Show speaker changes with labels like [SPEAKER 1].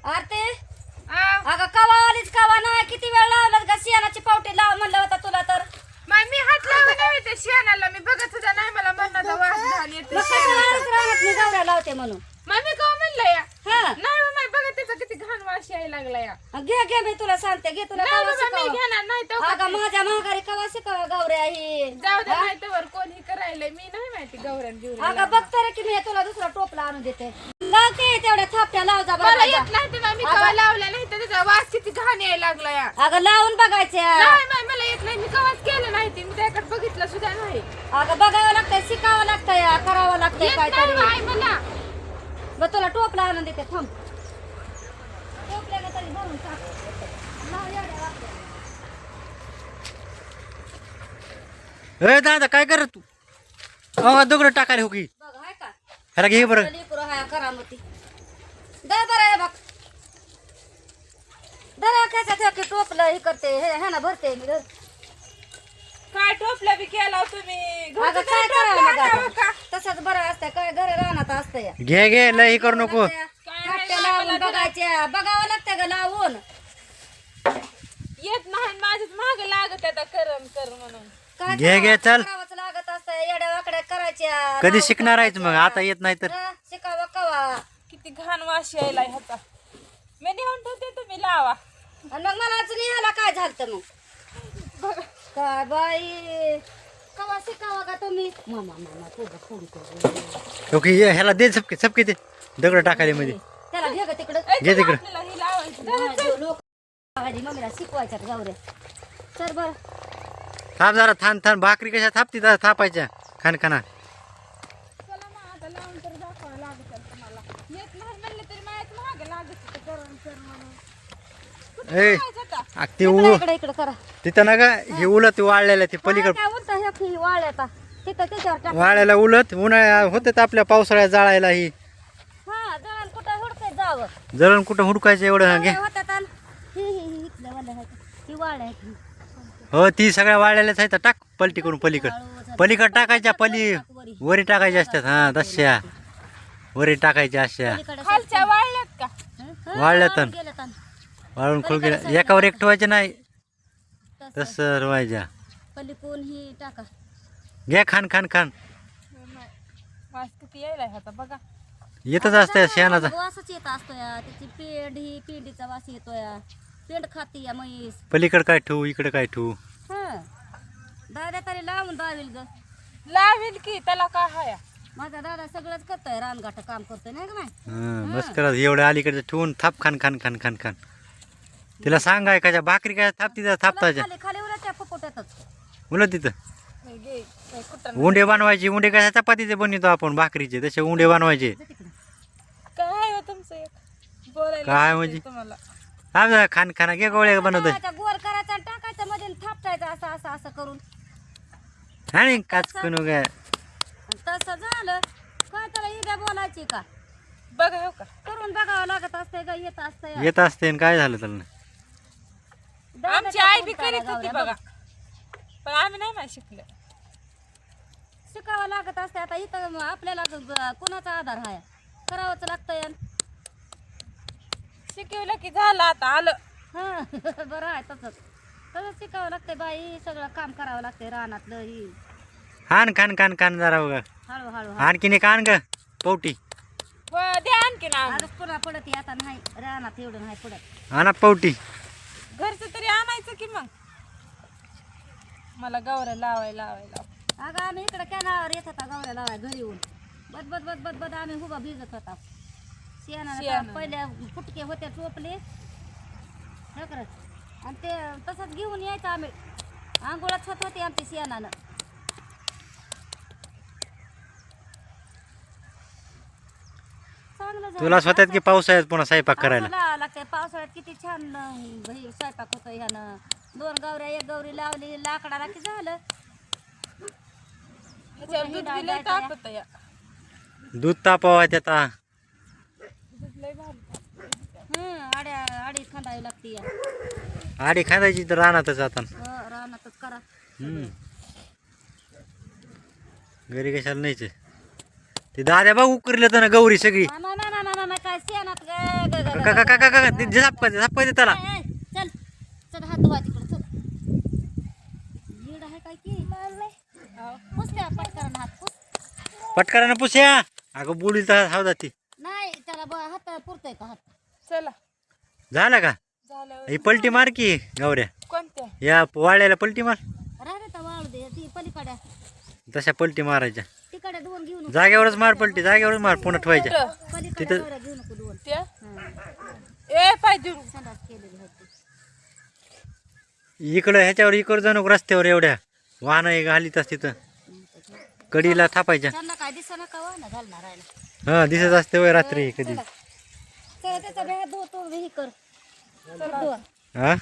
[SPEAKER 1] आरते
[SPEAKER 2] आ,
[SPEAKER 1] अगं कवा आलीच कवा नाही किती वेळ लावला का सियानाची पावटी लाव म्हणलं होता तुला तर
[SPEAKER 2] मग मी हात लावून नव्हे ते शेणाला मी बघत सुद्धा नाही मला म्हणण्याचा वास घाण येते
[SPEAKER 1] मग कशाला आलीच राहत मी गवऱ्या लावते म्हणून
[SPEAKER 2] मग मी का म्हणलं या
[SPEAKER 1] हा
[SPEAKER 2] नाही मग मी बघत त्याचा किती घाण वास यायला लागला या
[SPEAKER 1] घे घे मी तुला सांगते घे तुला
[SPEAKER 2] नाही
[SPEAKER 1] कवा
[SPEAKER 2] बाबा मी
[SPEAKER 1] शिकवा
[SPEAKER 2] घेणार नाही तो
[SPEAKER 1] अगं माझ्या महागारी कवा शिकवा गवऱ्या ही
[SPEAKER 2] जाऊ दे नाही तर कोणी करायला मी नाही माहिती गौरण घेऊन
[SPEAKER 1] अगं बघ तर की मी तुला दुसरा टोपला आणून देते लावते तेवढ्या थापट्या लाव जा
[SPEAKER 2] मला
[SPEAKER 1] बघा
[SPEAKER 2] येत नाही तर मी कवा लावल्या नाही तर त्याचा वास किती घाण यायला लागला या
[SPEAKER 1] अगं लावून बघायच्या
[SPEAKER 2] नाही नाही मला येत नाही मी कवाच केलं नाही ते मी त्याकडे बघितलं सुद्धा नाही
[SPEAKER 1] अगं बघावं लागतंय शिकावं लागतंय करावं लागतंय
[SPEAKER 2] येत नाही
[SPEAKER 1] काहीतरी
[SPEAKER 2] बाई मला
[SPEAKER 1] बघ तुला टोपला आणून देते थांब टोपल्याला तरी भरून टाक लाव एवढ्या वाटल्या.
[SPEAKER 3] ए दादा काय करत तू अहो दगड टाकायला हो की
[SPEAKER 1] बघ हाय का
[SPEAKER 3] ह्याला घे बरं
[SPEAKER 1] लेकरू हाय करामती दर बरं आहे बघ दर कशाचं की टोपलं हे करते हे ना भरते मी धर.
[SPEAKER 2] काय टोपला बी केला तुम्ही
[SPEAKER 1] अगं काय करावं मग आता? तसंच बरं असतं काय घरी राहणार असतं या
[SPEAKER 3] घे घे लय हे करू नको
[SPEAKER 1] फाट्या लावून बघायच्या बघावं लागतं ग लावून
[SPEAKER 2] येत नाही माझ्याच माग लागत आता कर म्हणून
[SPEAKER 1] काय
[SPEAKER 3] घे घे चल
[SPEAKER 1] करावंच लागत असतं येड्या वाकड्या करायच्या
[SPEAKER 3] कधी शिकणार आहेच मग आता येत नाही तर
[SPEAKER 1] शिकावं कवा
[SPEAKER 2] किती घाण वास यायला ह्याचा मी नेऊन ठेवते तुम्ही लावा
[SPEAKER 1] आणि मग मला अजून यायला काय झालं मग काय बाई कवा शिकावा का तुम्ही मामा मामा तुझं फोन करू
[SPEAKER 3] ओके ह्याला दे सबके सबके दे दगड टाकायला मध्ये
[SPEAKER 1] त्याला घे ग तिकडं
[SPEAKER 3] घे तिकडं
[SPEAKER 2] आपल्याला ही लावायची
[SPEAKER 1] लोक मम्मीला शिकवायच्यात गावऱ्या चल बरं
[SPEAKER 3] थांब जरा थांब थांब भाकरी कशा थापती जरा थापायच्या खानखाना
[SPEAKER 2] चला मग आता लावून तर दाखवावं लागत तुम्हाला येत नाही म्हणलं तरी माझ्याच मागे लागत होतं गरम कर म्हणून
[SPEAKER 3] ए
[SPEAKER 2] आता
[SPEAKER 3] ते उ
[SPEAKER 1] इकडे इकडे करा
[SPEAKER 3] तिथं ना का हे उलत वाळलेलं ते पलीकडे
[SPEAKER 1] काय बोलता हे की वाळ्याता तिथं त्याच्यावर टाक
[SPEAKER 3] वाळ्याला उलत उन्हाळ्या होतं आपल्या पावसाळ्यात जाळायला ही
[SPEAKER 1] हा जळण कुठं हुडकाय जावं
[SPEAKER 3] जळण कुठं हुडकायचं एवढं घे
[SPEAKER 1] होत्यात आण. ही इथलं वाल्या आहेत ही वाळ आहे ही.
[SPEAKER 3] हो ती सगळ्या वाळलेल्याच आहेत टाक पलटी करून पलीकड पलीकड टाकायच्या वरी टाकायच्या असतात हा तशा वरी टाकायच्या अशा
[SPEAKER 1] पलीकडे
[SPEAKER 2] खालच्या वाळल्यात का
[SPEAKER 1] हं?
[SPEAKER 3] वाळल्यात
[SPEAKER 1] वाळून गेल्यात आण.
[SPEAKER 3] वाळून खोल गेल्या एकावर एक ठेवायचे नाही
[SPEAKER 1] तसं.
[SPEAKER 3] तसं रवायच्या
[SPEAKER 1] पलीकडून ही टाका
[SPEAKER 3] घ्या खान खान खान
[SPEAKER 2] वास किती यायला ह्याचा बघा
[SPEAKER 3] येतच असतं शेणाचा
[SPEAKER 1] वासच येत असतो या त्याची पेंड ही पेंडीचा वास येतो या पेंड खाती या म्हैस
[SPEAKER 3] पलीकड काय ठेवू इकडे काय ठेवू
[SPEAKER 1] हा दादा तरी लावून दावेल ग
[SPEAKER 2] लावेल की त्याला काय हाया
[SPEAKER 1] माझा दादा सगळंच करतोय रानगाठ काम करतोय नाही का नाही
[SPEAKER 3] हं, बस करा एवढ्या अलीकडे ठेवून थाप खान खान खान खान खान तिला सांगाय कशा भाकरी काय थापती थापताच्या
[SPEAKER 1] खाली खाली उलट त्या फुफुट्यातच
[SPEAKER 3] उलट तिथं
[SPEAKER 2] हे घे हे कुठं
[SPEAKER 3] उंडे बनवायचे उंडे कशा चपातीचे बनवतो आपण भाकरीचे तसे उंडे बनवायचे
[SPEAKER 1] जा तिकडं.
[SPEAKER 2] काय हो तुमचं एक बोलायला
[SPEAKER 3] काय
[SPEAKER 2] येते
[SPEAKER 3] म्हणजे?
[SPEAKER 2] तुम्हाला
[SPEAKER 3] थांब जरा खान खाना घे गोळ्या बनवतोय
[SPEAKER 1] करायचा, गोल करायचा आणि टाकायचं मध्ये थापटायचं असं असं असं करून
[SPEAKER 3] आणि काच करू काय
[SPEAKER 1] आणि तसं झालं काय त्याला इद्या बोलायची का
[SPEAKER 2] बघा हो का
[SPEAKER 1] करून बघावं लागत असतंय का येत असतंय
[SPEAKER 3] येत असते आणि काय झालं त्याला
[SPEAKER 2] आमची आई बी करीत होती बघा पण आम्ही नाही माहिती शिकलो
[SPEAKER 1] शिकावं लागत असते आता इथं आपल्याला कुणाचा आधार आहे करावंच लागतंय
[SPEAKER 2] शिकवलं की झालं आता आलं
[SPEAKER 1] हा बरं आहे तसंच तसंच शिकावं लागतंय बाई सगळं काम करावं लागतंय रानातलं ही
[SPEAKER 3] हान खान खान खान जरा बघा
[SPEAKER 1] हळूहळू
[SPEAKER 3] आणखीन एक आण ग पवटी
[SPEAKER 2] हो द्या आणखी ना
[SPEAKER 1] अगं पुन्हा पडत आता नाही रानात एवढं नाही पडत
[SPEAKER 3] आणा पवटी
[SPEAKER 2] घरचं तरी आणायचं की मग मला गवऱ्या लावायला
[SPEAKER 1] अगं आम्ही इकडे कॅनावर येत होता गवऱ्या लावाय घरी येऊन बद बद बद बद बद आम्ही उभा भिजत होता शेणानं
[SPEAKER 2] शेणानं.
[SPEAKER 1] पहिल्या फुटके होते टोपले हे करत आणि ते तसंच घेऊन यायचं आम्ही आंघोळात होत होती आमची शेणानं चांगलं झालं.
[SPEAKER 3] तुला स्वतःत की पावसाळ्यात पुन्हा स्वयंपाक करायला
[SPEAKER 1] असं लागतंय पावसाळ्यात किती छान हे स्वयंपाक होतो ह्यानं 2 गवऱ्या 1 गौरी लावली लाकडाला की झालं
[SPEAKER 2] ह्याच्यावर दूध बी लय टाकत या
[SPEAKER 3] दूध तापावा त्यात
[SPEAKER 2] दूध लय भारी
[SPEAKER 1] आडी खांदावी लागते या
[SPEAKER 3] आडी खांदायची तर रानातच आता
[SPEAKER 1] रानातच करा
[SPEAKER 3] घरी कशाला नाहीच ते दाद्या बघ उकरलं तर ना गौरी सगळी
[SPEAKER 1] ना ना ना ना ना काय काय शेणात ग- ग- ग-
[SPEAKER 3] का का का का का ते झापका दे त्याला.
[SPEAKER 1] ए, चल चल हात धुवा तिकडं चल. येड आहे काय की पुसल्या पटकन हात पुस.
[SPEAKER 3] पटकरानं पुस्या. अगं बुडी तर हाव जाती.
[SPEAKER 1] नाही त्याला हात पुरतोय का हात.
[SPEAKER 2] चला
[SPEAKER 3] झालं का
[SPEAKER 2] झाल्यावर
[SPEAKER 3] ही पलटी मार की गौऱ्या.
[SPEAKER 2] कोणत्या
[SPEAKER 3] या वाळ्याला पलटी मार.
[SPEAKER 1] राहते तर वाळू दे ती पलीकडे
[SPEAKER 3] तशा पलटी मारायच्या.
[SPEAKER 1] तिकडे दोन घेऊ नको.
[SPEAKER 3] जागेवरच मार पलटी जागेवरच मार पुन्हा ठेवायच्या.
[SPEAKER 1] पलीकडे
[SPEAKER 3] तिथं-
[SPEAKER 1] दोऱ्या घेऊ नको दोन.
[SPEAKER 2] त्या
[SPEAKER 1] हा.
[SPEAKER 2] ए पाहिजे
[SPEAKER 1] संडास केलेली होती.
[SPEAKER 3] इकडं ह्याच्यावर इकडं जाऊ नको रस्त्यावर एवढ्या वाहनं घालीत तिथं कडीला थापायच्या.
[SPEAKER 1] त्यांना काय दिसा नका वाहन घालणार आहे ना.
[SPEAKER 3] हा दिसत असते वय रात्री कधी.
[SPEAKER 1] चला त्याचा भेद होतो हे कर.
[SPEAKER 2] चला
[SPEAKER 3] हा